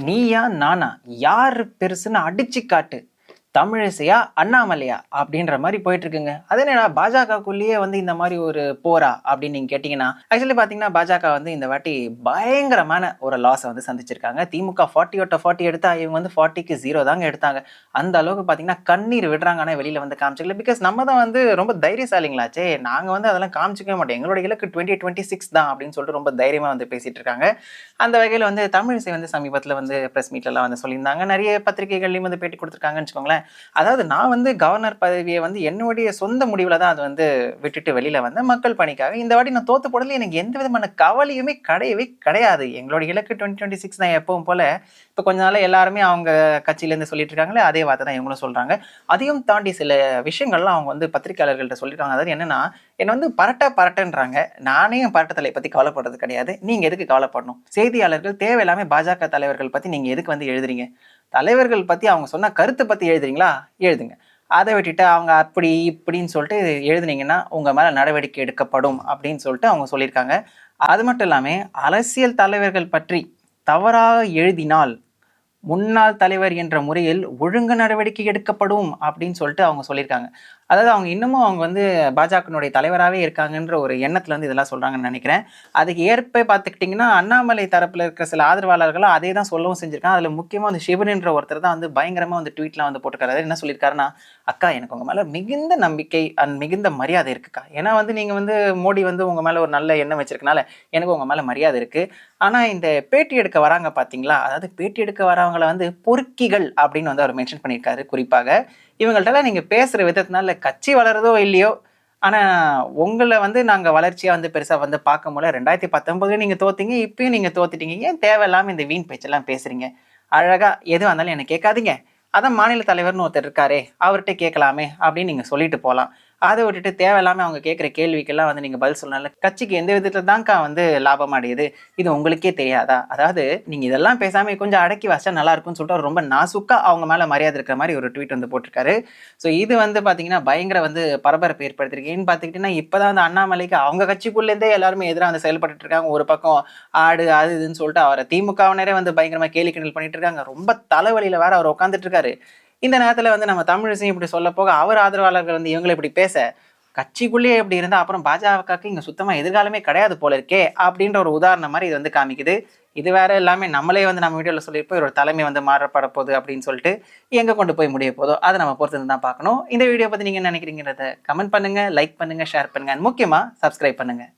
நீயா நானா யாரு பெருசுன்னு அடிச்சு காட்டு, தமிழிசையா அண்ணாமலையா அப்படின்ற மாதிரி போயிட்டு இருக்குங்க. அது என்னடா பாஜகக்குள்ளேயே வந்து இந்த மாதிரி ஒரு போரா அப்படின்னு நீங்க கேட்டீங்கன்னா, ஆக்சுவலி பாத்தீங்கன்னா பாஜக வந்து இந்த வாட்டி பயங்கரமான ஒரு லாஸை வந்து சந்திச்சிருக்காங்க. திமுக 40 out of 40 எடுத்தா இவங்க வந்து 40க்கு 0 தாங்க எடுத்தாங்க. அந்த அளவுக்கு பாத்தீங்கன்னா கண்ணீர் விடுறாங்க. ஆனா வெளியில வந்து காமிச்சிக்கல. பிகாஸ் நம்ம தான் வந்து ரொம்ப தைரியசாலிங்களாச்சே, நாங்க வந்து அதெல்லாம் காமிச்சிக்கவே மாட்டோம், எங்களோட இலக்கு 2026 தான் அப்படின்னு சொல்லிட்டு ரொம்ப தைரியமா வந்து பேசிட்டு இருக்காங்க. அந்த வகையில் வந்து தமிழிசை வந்து சமீபத்தில் வந்து ப்ரெஸ் மீட்லலாம் வந்து சொல்லியிருந்தாங்க. நிறைய பத்திரிகைகள்லையும் வந்து பேட்டி கொடுத்துருக்காங்கன்னு வச்சுக்கோங்களேன். அதாவது நான் வந்து கவர்னர் பதவியை வந்து என்னுடைய சொந்த முடிவில் தான் அது வந்து விட்டுட்டு வெளியில் வந்தேன் மக்கள் பணிக்காக. இந்த வாட்டி நான் தோத்து போடல, எனக்கு எந்த விதமான கவலையுமே கிடையவே கிடையாது. எங்களோட இலக்கு 2026 தான் எப்பவும் போல. இப்போ கொஞ்ச நாள் எல்லாருமே அவங்க கட்சியிலேருந்து சொல்லிட்டு இருக்காங்களே, அதே வார்த்தை தான் இவங்களும் சொல்கிறாங்க. அதையும் தாண்டி சில விஷயங்கள்லாம் அவங்க வந்து பத்திரிகையாளர்கள்ட்ட சொல்லியிருக்காங்க. அதாவது என்னன்னா, என்னை வந்து பரட்டன்றாங்க. நானே என் பரட்டத்தலை பற்றி கவலைப்படுறது கிடையாது, நீங்கள் எதுக்கு கவலைப்படணும்? செய்தியாளர்கள் தேவையில்லாம பாஜக தலைவர்கள் பற்றி நீங்கள் எதுக்கு வந்து எழுதுறீங்க? தலைவர்கள் பற்றி அவங்க சொன்ன கருத்தை பற்றி எழுதுறீங்களா? எழுதுங்க. அதை விட்டுட்டு அவங்க அப்படி இப்படின்னு சொல்லிட்டு எழுதுனீங்கன்னா உங்கள் மேலே நடவடிக்கை எடுக்கப்படும் அப்படின்னு சொல்லிட்டு அவங்க சொல்லியிருக்காங்க. அது மட்டும் இல்லாமல் அரசியல் தலைவர்கள் பற்றி தவறாக எழுதினால் முன்னாள் தலைவர் என்ற முறையில் ஒழுங்கு நடவடிக்கை எடுக்கப்படும் அப்படின்னு சொல்லிட்டு அவங்க சொல்லியிருக்காங்க. அதாவது அவங்க இன்னமும் அவங்க வந்து பாஜகனுடைய தலைவராகவே இருக்காங்கன்ற ஒரு எண்ணத்துல வந்து இதெல்லாம் சொல்றாங்கன்னு நினைக்கிறேன். அதுக்கு ஏற்ப பார்த்துக்கிட்டிங்கன்னா அண்ணாமலை தரப்புல இருக்கிற சில ஆதரவாளர்களும் அதே தான் சொல்லவும் செஞ்சிருக்காங்க. அதில் முக்கியமாக வந்து சிவன்ன்ற ஒருத்தர் தான் வந்து பயங்கரமாக வந்து ட்வீட்லாம் வந்து போட்டுருக்காரு. என்ன சொல்லியிருக்காருன்னா, அக்கா எனக்கு உங்கள் மேலே மிகுந்த நம்பிக்கை அண்ட் மிகுந்த மரியாதை இருக்குக்கா. ஏன்னா வந்து நீங்கள் வந்து மோடி வந்து உங்கள் மேலே ஒரு நல்ல எண்ணம் வச்சிருக்கனால எனக்கு உங்கள் மேலே மரியாதை இருக்குது. ஆனால் இந்த பேட்டி எடுக்க வராங்க பார்த்தீங்களா, அதாவது பேட்டி எடுக்க வரவங்களை வந்து பொறுக்கிகள் அப்படின்னு வந்து அவர் மென்ஷன் பண்ணியிருக்காரு. குறிப்பாக இவங்கள்ட்டலாம் நீங்கள் பேசுகிற விதத்தினால கட்சி வளருதோ இல்லையோ, ஆனால் உங்களை வந்து நாங்கள் வளர்ச்சியாக வந்து பெருசாக வந்து பார்க்க முடியல. 2019 நீங்கள் தோத்தீங்க, இப்பயும் நீங்கள் தோத்துட்டீங்க. ஏன் தேவையில்லாமல் இந்த வீண் பேச்செல்லாம் பேசுகிறீங்க? அழகாக எதுவாக இருந்தாலும் என்னை கேட்காதீங்க, அதான் மாநில தலைவர்னு ஒருத்தர் இருக்காரே அவர்கிட்ட கேட்கலாமே அப்படின்னு நீங்கள் சொல்லிட்டு போகலாம். அதை விட்டுட்டு தேவையில்லாமல் அவங்க கேட்குற கேள்விக்கெல்லாம் வந்து நீங்கள் பதில் சொல்லனால கட்சிக்கு எந்த விதத்தில் தான்க்கா வந்து லாபம் அடையுது, இது உங்களுக்கே தெரியாதா? அதாவது நீங்கள் இதெல்லாம் பேசாமல் கொஞ்சம் அடக்கி வச்சா நல்லா இருக்கும்னு சொல்லிட்டு ரொம்ப நாசுக்காக அவங்க மேலே மரியாதை இருக்கிற மாதிரி ஒரு ட்வீட் வந்து போட்டிருக்காரு. ஸோ இது வந்து பார்த்தீங்கன்னா பயங்கர வந்து பரபரப்பு ஏற்படுத்திருக்கு. ஏன்னு பார்த்துக்கிட்டிங்கன்னா இப்போ தான் வந்து அண்ணாமலைக்கு அவங்க கட்சிக்குள்ளேருந்தே எல்லாருமே எதிராக வந்து செயல்பட்டு இருக்காங்க. ஒரு பக்கம் ஆடு அது இதுன்னு சொல்லிட்டு அவரை திமுகவினரே வந்து பயங்கரமாக கேலி கிண்டல் பண்ணிட்டு இருக்காங்க. ரொம்ப தலைவலியில் வேற அவர் உட்காந்துட்டு இருக்காரு. இந்த நேரத்தில் வந்து நம்ம தமிழிசையும் இப்படி சொல்ல போக அவர் ஆதரவாளர்கள் வந்து இவங்களை இப்படி பேச, கட்சிக்குள்ளேயே இப்படி இருந்தால் அப்புறம் பாஜகவுக்கு இங்கே சுத்தமாக எதிர்காலமே கிடையாது போல இருக்கே அப்படின்ற ஒரு உதாரணம் மாதிரி இது வந்து காமிக்குது. இது வேற எல்லாமே நம்மளே வந்து நம்ம வீடியோவில் சொல்லியிருப்போம், இவரோட தலைமை வந்து மாறப்பட போகுது அப்படின்னு சொல்லிட்டு எங்கே கொண்டு போய் முடிய போதோ அதை நம்ம பொறுத்து தான் பார்க்கணும். இந்த வீடியோ பற்றி நீங்கள் நினைக்கிறீங்கிறத கமெண்ட் பண்ணுங்கள், லைக் பண்ணுங்கள், ஷேர் பண்ணுங்கள், முக்கியமாக சப்ஸ்கிரைப் பண்ணுங்கள்.